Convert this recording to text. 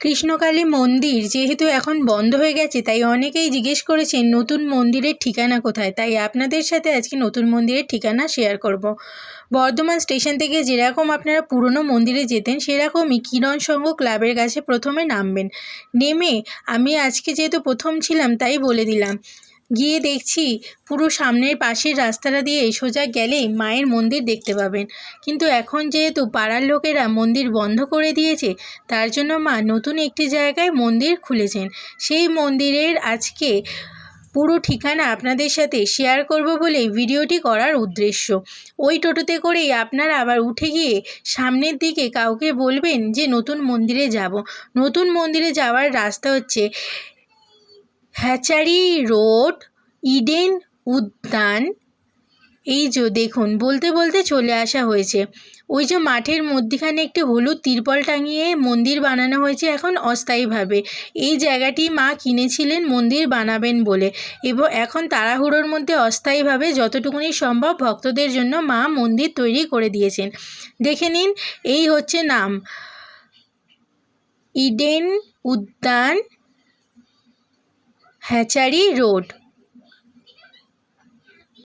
কৃষ্ণকালী মন্দির যেহেতু এখন বন্ধ হয়ে গেছে, তাই অনেকেই জিজ্ঞেস করেছেন নতুন মন্দিরের ঠিকানা কোথায়। তাই আপনাদের সাথে আজকে নতুন মন্দিরের ঠিকানা শেয়ার করব। বর্ধমান স্টেশন থেকে যেরকম আপনারা পুরনো মন্দিরে যেতেন, সেরকমই কিরণ সংঘ ক্লাবের কাছে প্রথমে নামবেন। নেমে আমি আজকে যেহেতু প্রথম ছিলাম তাই বলে দিলাম, গিয়ে দেখছি পুরো সামনের পাশের রাস্তাটা দিয়ে সোজা গেলেই মায়ের মন্দির দেখতে পাবেন। কিন্তু এখন যেহেতু পাড়ার লোকেরা মন্দির বন্ধ করে দিয়েছে, তার জন্য মা নতুন একটি জায়গায় মন্দির খুলেছেন। সেই মন্দিরের আজকে পুরো ঠিকানা আপনাদের সাথে শেয়ার করব বলেই ভিডিওটি করার উদ্দেশ্য। ওই টোটোতে করেই আপনারা আবার উঠে গিয়ে সামনের দিকে কাউকে বলবেন যে নতুন মন্দিরে যাব। নতুন মন্দিরে যাওয়ার রাস্তা হচ্ছে হ্যাচারি রোড, ইডেন উদ্যান। এই যে দেখুন, বলতে বলতে চলে আসা হয়েছে। ওই যে মাঠের মধ্যিখানে একটি হলুদ তিরপল টাঙিয়ে মন্দির বানানো হয়েছে এখন অস্থায়ীভাবে। এই জায়গাটি মা কিনেছিলেন মন্দির বানাবেন বলে, এবং এখন তাড়াহুড়োর মধ্যে অস্থায়ীভাবে যতটুকুনি সম্ভব ভক্তদের জন্য মা মন্দির তৈরি করে দিয়েছেন। দেখে নিন, এই হচ্ছে নাম, ইডেন উদ্যান, হ্যাচারি রোড।